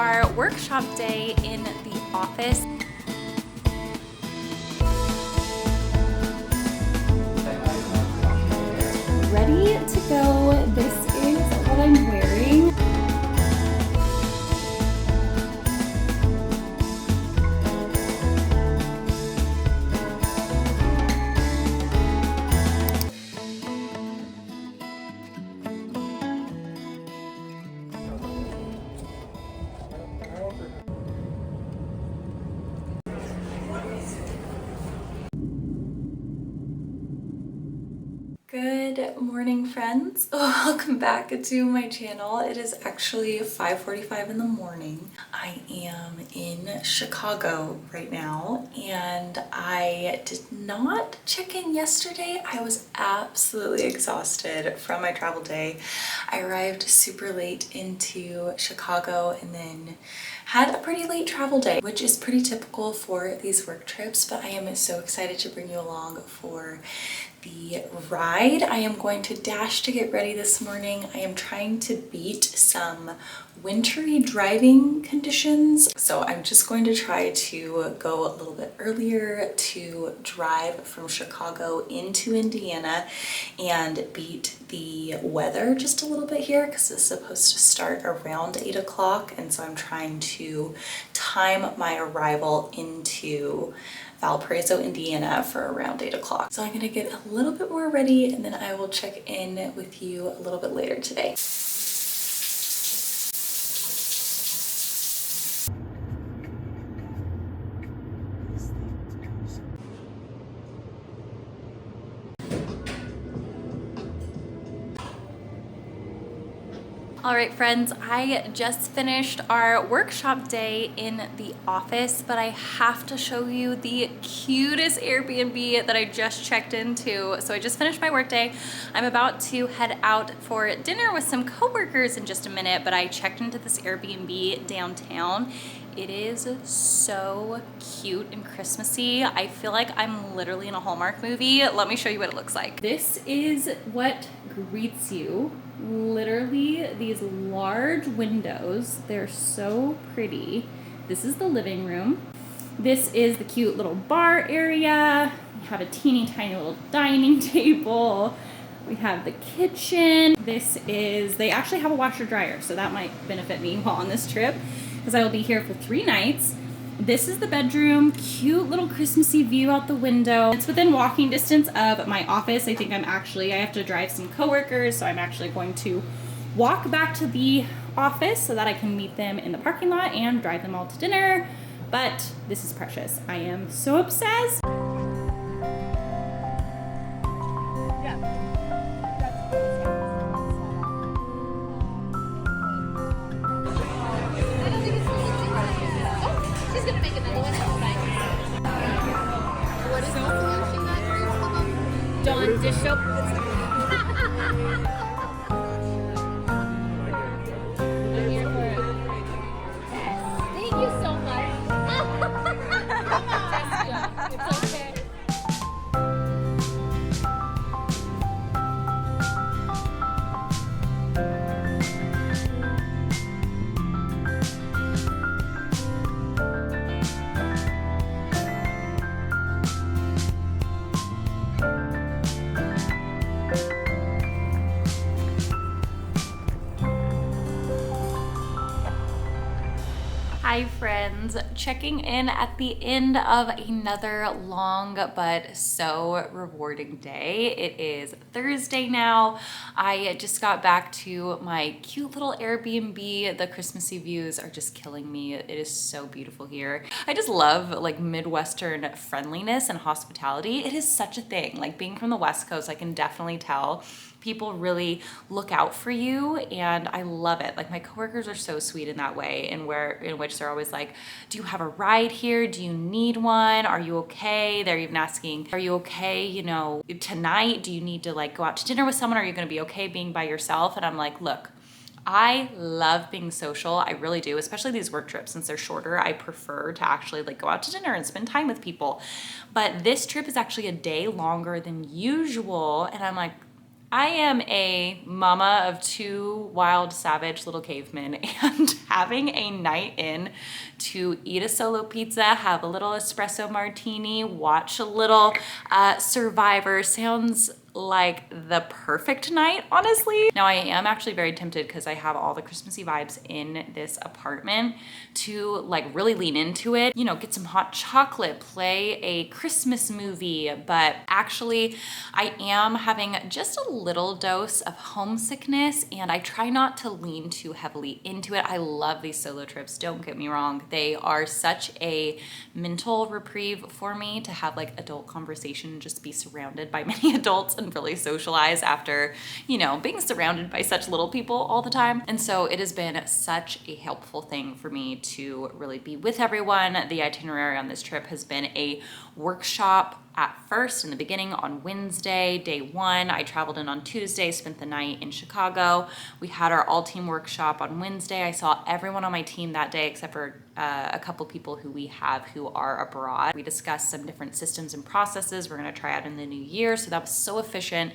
our workshop day in the office. Ready to go. This is what I'm wearing. Good morning, friends. Welcome back to my channel. It is actually 5:45 in the morning. I am in Chicago right now and I did not check in yesterday. I was absolutely exhausted from my travel day. I arrived super late into Chicago and then had a pretty late travel day, which is pretty typical for these work trips, but I am so excited to bring you along for the ride. I am going to dash to get ready this morning. I am trying to beat some wintry driving conditions. So I'm just going to try to go a little bit earlier to drive from Chicago into Indiana and beat the weather just a little bit here because it's supposed to start around 8 o'clock. And so I'm trying to time my arrival into Valparaiso, Indiana for around 8 o'clock. So I'm gonna get a little bit more ready and then I will check in with you a little bit later today. All right, friends, I just finished our workshop day in the office, but I have to show you the cutest Airbnb that I just checked into. So I just finished my workday. I'm about to head out for dinner with some coworkers in just a minute, but I checked into this Airbnb downtown. It is so cute and Christmassy. I feel like I'm literally in a Hallmark movie. Let me show you what it looks like. This is what greets you. Literally these large windows. They're so pretty. This is the living room. This is the cute little bar area. We have a teeny tiny little dining table. We have the kitchen. They actually have a washer dryer, so that might benefit me while on this trip because I will be here for 3 nights. This is the bedroom, cute little Christmassy view out the window. It's within walking distance of my office. I have to drive some coworkers, so I'm actually going to walk back to the office so that I can meet them in the parking lot and drive them all to dinner. But this is precious. I am so obsessed. Dish up. Thank you so much. It's okay. Hi friends, checking in at the end of another long but so rewarding day. It is Thursday now. I just got back to my cute little Airbnb. The Christmassy views are just killing me. It is so beautiful here. I just love like Midwestern friendliness and hospitality. It is such a thing. Like being from the West Coast, I can definitely tell people really look out for you and I love it. Like my coworkers are so sweet in that way, in which they're always like, do you have a ride here? Do you need one? Are you okay? They're even asking, are you okay, you know, tonight? Do you need to like go out to dinner with someone? Are you gonna be okay being by yourself? And I'm like, look, I love being social. I really do, especially these work trips. Since they're shorter, I prefer to actually like go out to dinner and spend time with people. But this trip is actually a day longer than usual. And I'm like, I am a mama of two wild, savage little cavemen, and having a night in to eat a solo pizza, have a little espresso martini, watch a little Survivor sounds like the perfect night, honestly. Now I am actually very tempted because I have all the Christmassy vibes in this apartment to like really lean into it, you know, get some hot chocolate, play a Christmas movie, but actually I am having just a little dose of homesickness and I try not to lean too heavily into it. I love these solo trips, don't get me wrong. They are such a mental reprieve for me to have like adult conversation and just be surrounded by many adults and really socialize after, you know, being surrounded by such little people all the time. And so it has been such a helpful thing for me to really be with everyone. The itinerary on this trip has been a workshop at first in the beginning on Wednesday, day one. I traveled in on Tuesday, spent the night in Chicago. We had our all team workshop on Wednesday. I saw everyone on my team that day except for a couple people who we have who are abroad. We discussed some different systems and processes we're gonna try out in the new year. So that was so efficient.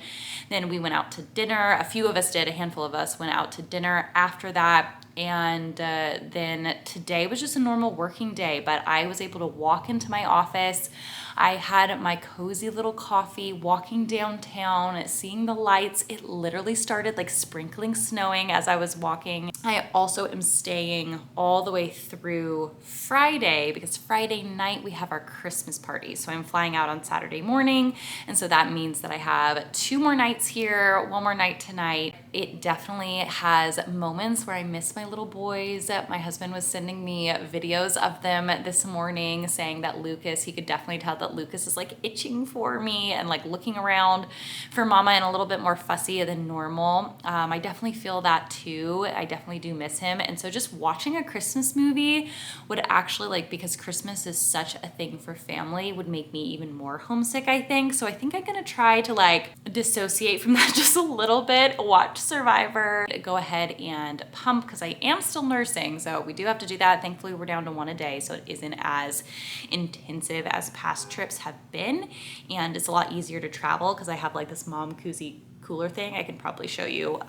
Then we went out to dinner. A few of us did, a handful of us went out to dinner after that. And then today was just a normal working day, but I was able to walk into my office. I had my cozy little coffee, walking downtown, seeing the lights. It literally started like sprinkling, snowing as I was walking. I also am staying all the way through Friday because Friday night we have our Christmas party. So I'm flying out on Saturday morning. And so that means that I have 2 more nights here, 1 more night tonight. It definitely has moments where I miss my little boys. My husband was sending me videos of them this morning saying that Lucas, he could definitely tell that Lucas is like itching for me and like looking around for mama and a little bit more fussy than normal. I definitely feel that too. I definitely do miss him. And so just watching a Christmas movie would actually like, because Christmas is such a thing for family, would make me even more homesick, I think. So I think I'm gonna try to like dissociate from that just a little bit, watch Survivor, go ahead and pump because I am still nursing. So we do have to do that. Thankfully we're down to 1 a day. So it isn't as intensive as past trips have been. And it's a lot easier to travel because I have like this mom koozie cooler thing I can probably show you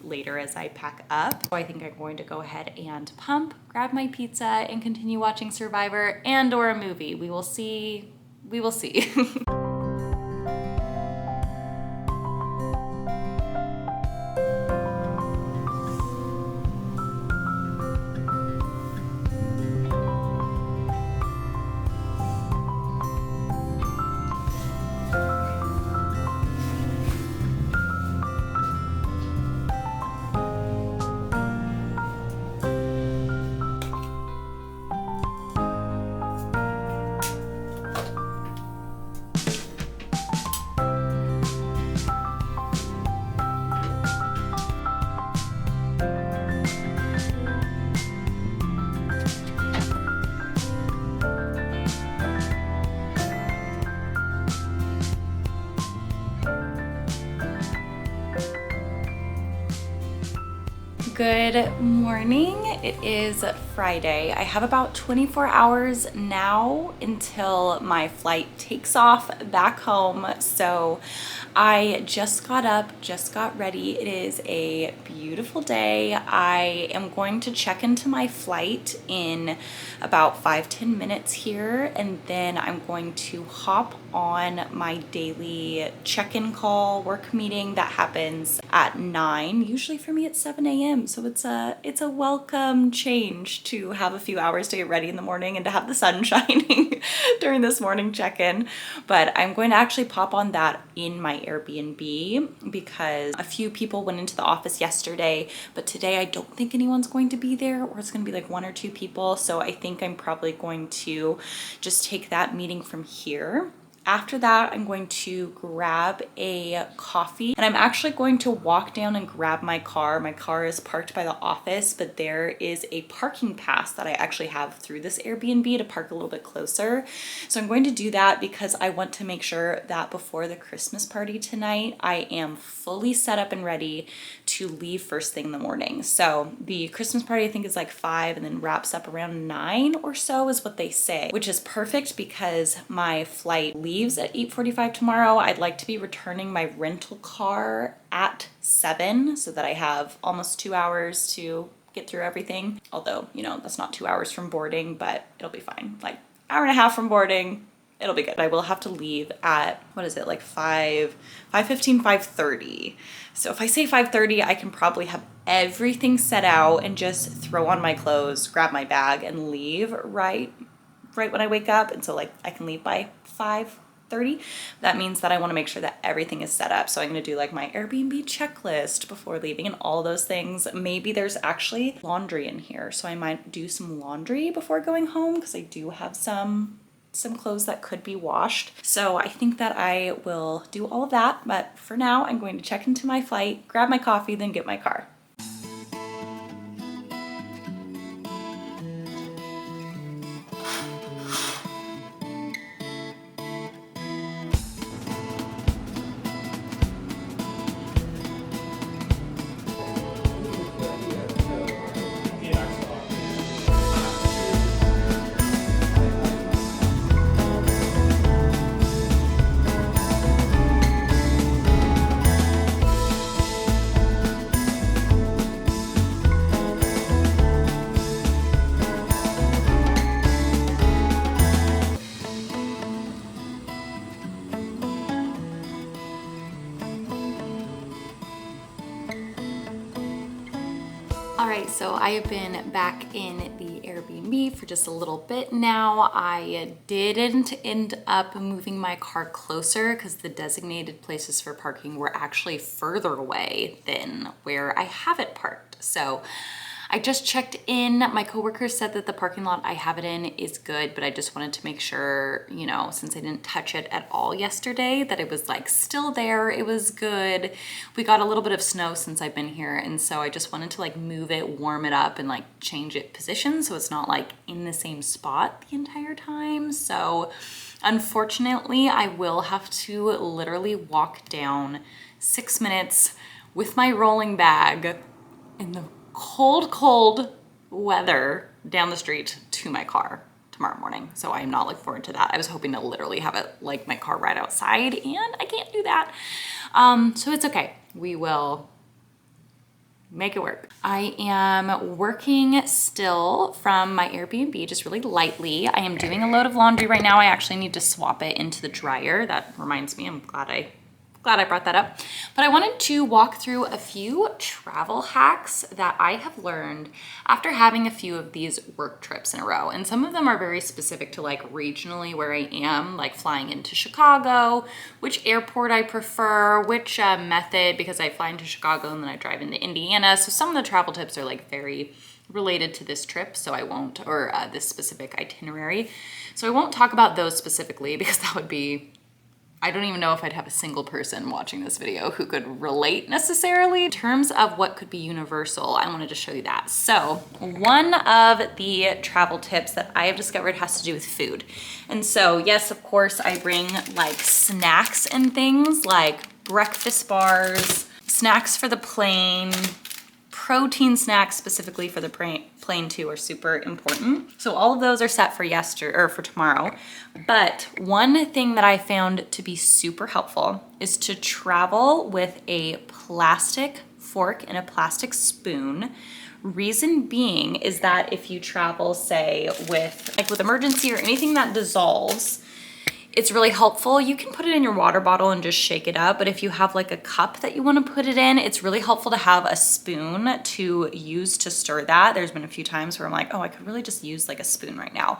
later as I pack up. So I think I'm going to go ahead and pump, grab my pizza and continue watching Survivor and or a movie. We will see. We will see. Good morning. It is Friday. I have about 24 hours now until my flight takes off back home. So I just got up, just got ready. It is a beautiful day. I am going to check into my flight in about 5-10 minutes here, and then I'm going to hop on my daily check-in call work meeting that happens at 9. Usually for me it's 7 a.m. So it's a welcome change to have a few hours to get ready in the morning and to have the sun shining during this morning check-in. But I'm going to actually pop on that in my Airbnb because a few people went into the office yesterday, but today I don't think anyone's going to be there, or it's going to be like 1 or 2 people. So I think I'm probably going to just take that meeting from here. After that, I'm going to grab a coffee, and I'm actually going to walk down and grab my car. My car is parked by the office, but there is a parking pass that I actually have through this Airbnb to park a little bit closer. So I'm going to do that because I want to make sure that before the Christmas party tonight, I am fully set up and ready to leave first thing in the morning. So the Christmas party I think is like 5 and then wraps up around 9 or so is what they say, which is perfect because my flight leaves at 8:45 tomorrow. I'd like to be returning my rental car at 7 so that I have almost 2 hours to get through everything. Although, you know, that's not 2 hours from boarding, but it'll be fine. Like hour and a half from boarding, it'll be good. I will have to leave at, what is it, like 5:15, 5:30. So if I say 5:30, I can probably have everything set out and just throw on my clothes, grab my bag and leave right when I wake up. And so like I can leave by 5:30. That means that I want to make sure that everything is set up. So I'm going to do like my Airbnb checklist before leaving and all those things. Maybe there's actually laundry in here. So I might do some laundry before going home because I do have some clothes that could be washed. So I think that I will do all of that. But for now, I'm going to check into my flight, grab my coffee, then get my car. All right, so I have been back in the Airbnb for just a little bit now. I didn't end up moving my car closer because the designated places for parking were actually further away than where I have it parked. So I just checked in. My coworker said that the parking lot I have it in is good, but I just wanted to make sure, you know, since I didn't touch it at all yesterday, that it was like still there. It was good. We got a little bit of snow since I've been here. And so I just wanted to like move it, warm it up and like change it position. So it's not like in the same spot the entire time. So unfortunately, I will have to literally walk down 6 minutes with my rolling bag in the cold weather down the street to my car tomorrow morning. So I'm not looking forward to that. I was hoping to literally have it like my car right outside and I can't do that. So it's okay. We will make it work. I am working still from my Airbnb, just really lightly. I am doing a load of laundry right now. I actually need to swap it into the dryer. That reminds me, I'm glad I brought that up. But I wanted to walk through a few travel hacks that I have learned after having a few of these work trips in a row. And some of them are very specific to like regionally where I am, like flying into Chicago, which airport I prefer, which method, because I fly into Chicago and then I drive into Indiana. So some of the travel tips are like very related to this trip, so I won't, or this specific itinerary. So I won't talk about those specifically because that would be, I don't even know if I'd have a single person watching this video who could relate necessarily. In terms of what could be universal, I wanted to show you that. So one of the travel tips that I have discovered has to do with food. And so yes, of course, I bring like snacks and things like breakfast bars, snacks for the plane, protein snacks specifically for the plane too are super important. So all of those are set for for tomorrow. But one thing that I found to be super helpful is to travel with a plastic fork and a plastic spoon. Reason being is that if you travel, say with emergency or anything that dissolves, it's really helpful. You can put it in your water bottle and just shake it up. But if you have like a cup that you want to put it in, it's really helpful to have a spoon to use to stir that. There's been a few times where I'm like, oh, I could really just use like a spoon right now.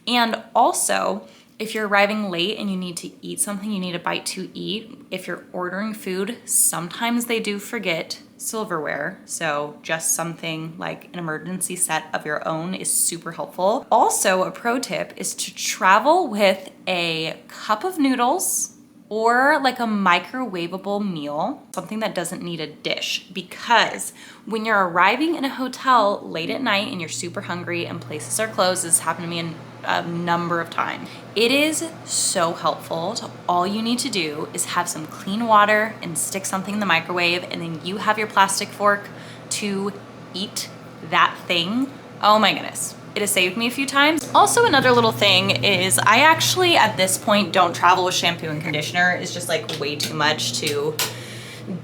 And also, if you're arriving late and you need to eat something, you need a bite to eat. If you're ordering food, sometimes they do forget silverware. So just something like an emergency set of your own is super helpful. Also, a pro tip is to travel with a cup of noodles or like a microwavable meal, something that doesn't need a dish. Because when you're arriving in a hotel late at night and you're super hungry and places are closed, this happened to me a number of times. It is so helpful to all you need to do is have some clean water and stick something in the microwave, and then you have your plastic fork to eat that thing. Oh my goodness. It has saved me a few times. Also, another little thing is I actually at this point don't travel with shampoo and conditioner. It's just like way too much to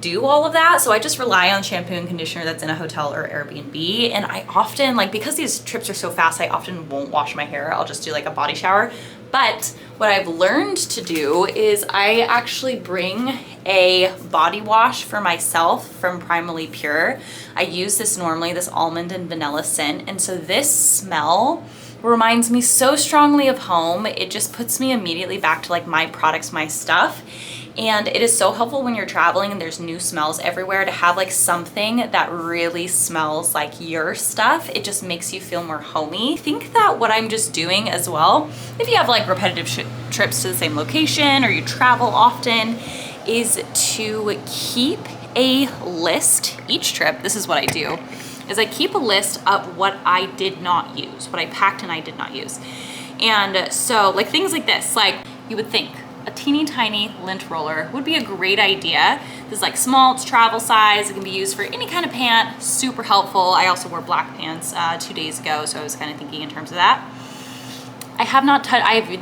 do all of that. So I just rely on shampoo and conditioner that's in a hotel or Airbnb. And I often, like, because these trips are so fast, I often won't wash my hair. I'll just do like a body shower. But what I've learned to do is I actually bring a body wash for myself from Primally Pure. I use this normally, this almond and vanilla scent. And so this smell reminds me so strongly of home. It just puts me immediately back to like my products, my stuff. And it is so helpful when you're traveling and there's new smells everywhere to have like something that really smells like your stuff. It just makes you feel more homey. I think that what I'm just doing as well, if you have like repetitive trips to the same location or you travel often, is to keep a list each trip. This is what I do, is I keep a list of what I did not use, what I packed and I did not use. And so like things like this, like you would think, a teeny tiny lint roller would be a great idea. This is like small, it's travel size. It can be used for any kind of pant, super helpful. I also wore black pants 2 days ago, so I was kind of thinking in terms of that. I've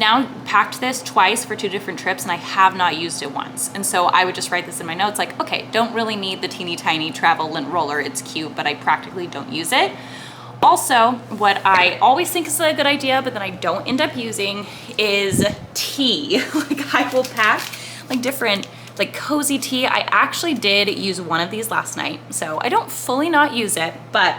now packed this twice for 2 different trips and I have not used it once. And so I would just write this in my notes like, okay, don't really need the teeny tiny travel lint roller. It's cute, but I practically don't use it. Also, what I always think is a good idea, but then I don't end up using is tea. Like I will pack like different like cozy tea. I actually did use one of these last night, so I don't fully not use it, but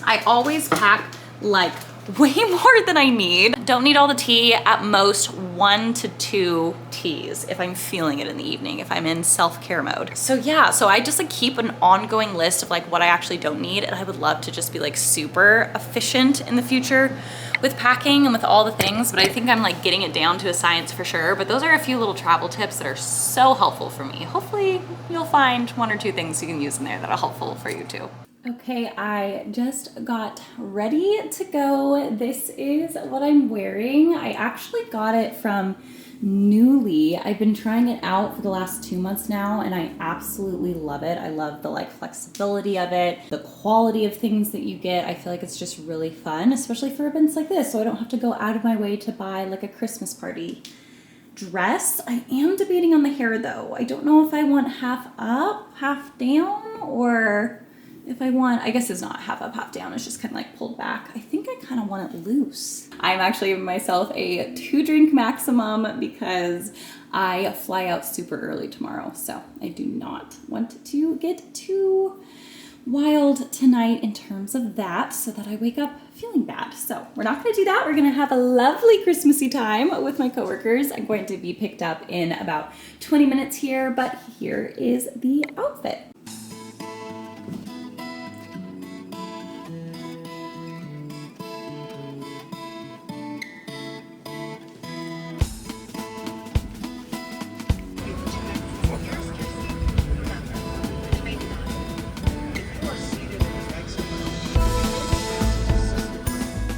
I always pack like way more than I need. Don't need all the tea, at most 1 to 2 teas if I'm feeling it in the evening, if I'm in self-care mode. So yeah, so I just like keep an ongoing list of like what I actually don't need, and I would love to just be like super efficient in the future with packing and with all the things, but I think I'm like getting it down to a science for sure. But those are a few little travel tips that are so helpful for me. Hopefully you'll find 1 or 2 things you can use in there that are helpful for you too. Okay, I just got ready to go. This is what I'm wearing. I actually got it from Nuuly. I've been trying it out for the last 2 months now and I absolutely love it. I love the like flexibility of it, the quality of things that you get. I feel like it's just really fun, especially for events like this, so I don't have to go out of my way to buy like a Christmas party dress. I am debating on the hair though. I don't know if I want half up, half down, or if I want, I guess it's not half up, half down, it's just kind of like pulled back. I think I kind of want it loose. I'm actually giving myself a 2-drink maximum because I fly out super early tomorrow. So I do not want to get too wild tonight in terms of that, so that I wake up feeling bad. So we're not gonna do that. We're gonna have a lovely Christmassy time with my coworkers. I'm going to be picked up in about 20 minutes here, but here is the outfit.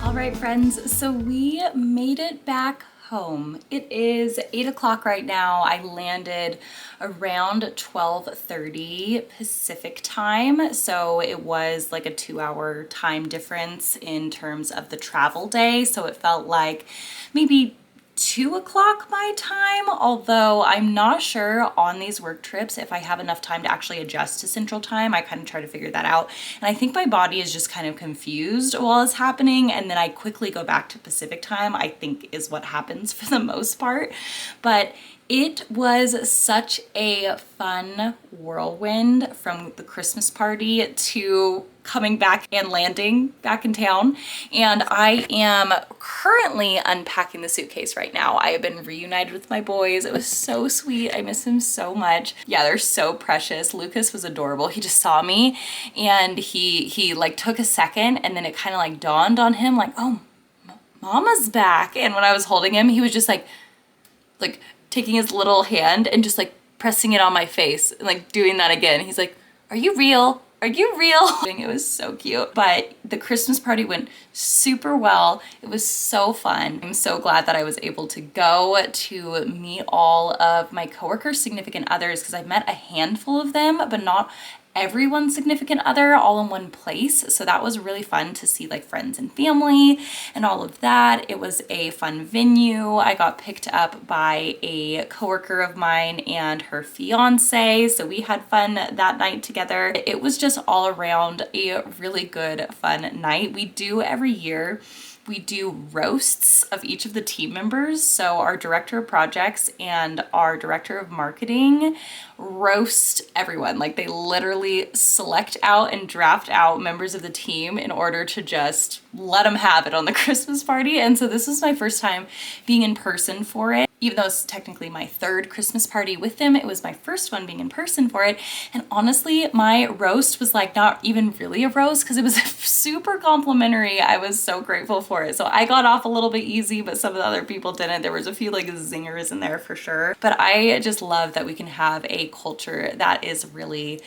All right, friends, so we made it back home. It is 8 o'clock right now. I landed around 12:30 Pacific time, so it was like a 2-hour time difference in terms of the travel day, so it felt like maybe 2 o'clock my time, although I'm not sure on these work trips if I have enough time to actually adjust to Central Time. I kind of try to figure that out, and I think my body is just kind of confused while it's happening, and then I quickly go back to Pacific Time, I think is what happens for the most part. But it was such a fun whirlwind from the Christmas party to coming back and landing back in town. And I am currently unpacking the suitcase right now. I have been reunited with my boys. It was so sweet. I miss him so much. Yeah, they're so precious. Lucas was adorable. He just saw me and he like took a second, and then it kind of like dawned on him like, oh, mama's back. And when I was holding him, he was just like taking his little hand and just like pressing it on my face and like doing that again. He's like, "Are you real? Are you real?" It was so cute. But the Christmas party went super well. It was so fun. I'm so glad that I was able to go to meet all of my coworkers' significant others, because I've met a handful of them, but not everyone's significant other all in one place. So that was really fun to see like friends and family and all of that. It was a fun venue. I got picked up by a coworker of mine and her fiance, so we had fun that night together. It was just all around a really good fun night. We do every year, we do roasts of each of the team members. So our director of projects and our director of marketing roast everyone. Like they literally select out and draft out members of the team in order to just let them have it on the Christmas party. And so this was my first time being in person for it. Even though it's technically my third Christmas party with them, it was my first one being in person for it. And honestly, my roast was like not even really a roast because it was super complimentary. I was so grateful for it. So I got off a little bit easy, but some of the other people didn't. There was a few like zingers in there for sure. But I just love that we can have a culture that is really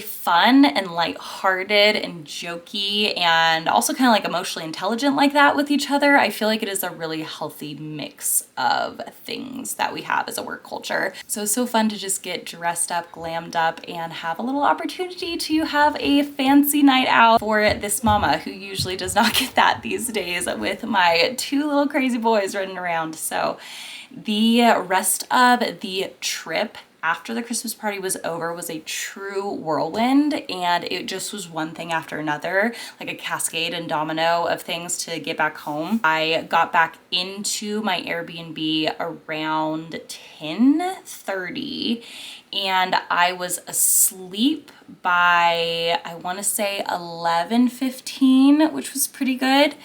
fun and lighthearted and jokey and also kind of like emotionally intelligent like that with each other. I feel like it is a really healthy mix of things that we have as a work culture. So it's so fun to just get dressed up, glammed up, and have a little opportunity to have a fancy night out for this mama who usually does not get that these days with my two little crazy boys running around. So the rest of the trip after the Christmas party was over was a true whirlwind, and it just was one thing after another, like a cascade and domino of things to get back home. I got back into my Airbnb around 10:30 and I was asleep by, I want to say 11:15, which was pretty good.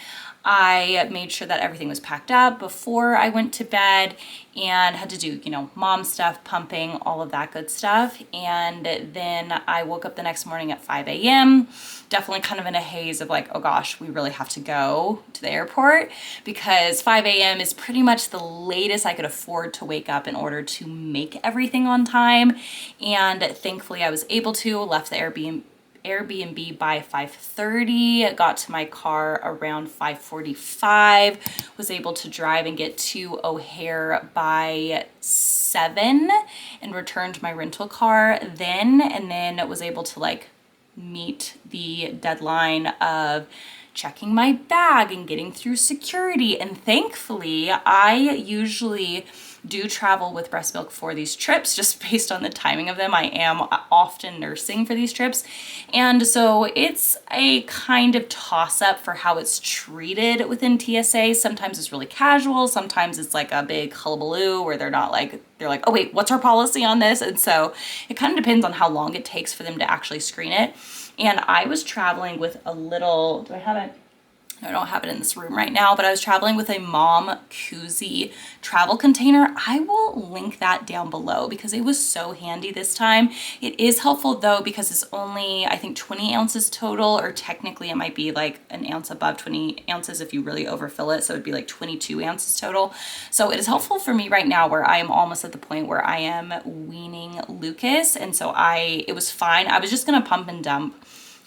I made sure that everything was packed up before I went to bed and had to do, you know, mom stuff, pumping, all of that good stuff. And then I woke up the next morning at 5 a.m. Definitely kind of in a haze of like, oh gosh, we really have to go to the airport, because 5 a.m. is pretty much the latest I could afford to wake up in order to make everything on time. And thankfully I was able to, left the Airbnb by 5:30, got to my car around 5:45, was able to drive and get to O'Hare by 7 and returned my rental car then, and then was able to like meet the deadline of checking my bag and getting through security. And thankfully, I usually do travel with breast milk for these trips just based on the timing of them. I am often nursing for these trips. And so it's a kind of toss up for how it's treated within TSA. Sometimes it's really casual. Sometimes it's like a big hullabaloo where they're like, oh wait, what's our policy on this? And so it kind of depends on how long it takes for them to actually screen it. And I was traveling with a little, do I have it? I don't have it in this room right now, but I was traveling with a mom koozie travel container. I will link that down below because it was so handy this time. It is helpful though, because it's only, I think 20 ounces total, or technically it might be like an ounce above 20 ounces if you really overfill it. So it'd be like 22 ounces total. So it is helpful for me right now where I am almost at the point where I am weaning Lucas. And so it was fine. I was just gonna pump and dump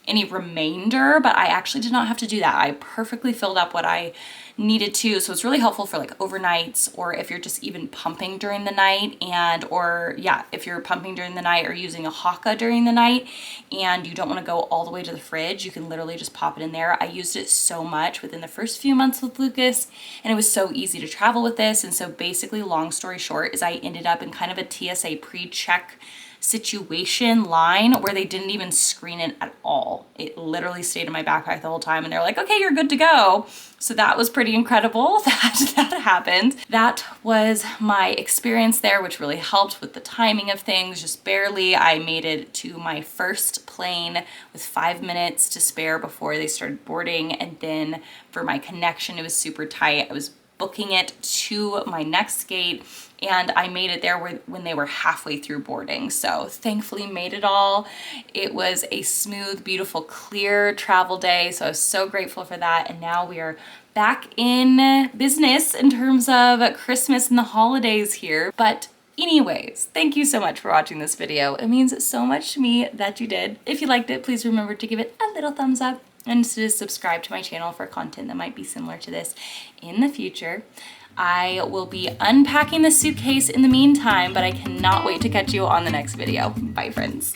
any remainder, but I actually did not have to do that. I perfectly filled up what I needed to. So it's really helpful for like overnights, or if you're just even pumping during the night, if you're pumping during the night or using a Haka during the night and you don't want to go all the way to the fridge, you can literally just pop it in there. I used it so much within the first few months with Lucas, and it was so easy to travel with this. And so basically, long story short, is I ended up in kind of a TSA pre-check situation line where they didn't even screen it at all. It literally stayed in my backpack the whole time, and they're like, okay, you're good to go. So that was pretty incredible that happened. That was my experience there, which really helped with the timing of things, just barely. I made it to my first plane with 5 minutes to spare before they started boarding, and then for my connection, it was super tight. I was booking it to my next gate, and I made it there when they were halfway through boarding. So thankfully made it all. It was a smooth, beautiful, clear travel day. So I was so grateful for that. And now we are back in business in terms of Christmas and the holidays here. But anyways, thank you so much for watching this video. It means so much to me that you did. If you liked it, please remember to give it a little thumbs up and to subscribe to my channel for content that might be similar to this in the future. I will be unpacking the suitcase in the meantime, but I cannot wait to catch you on the next video. Bye, friends.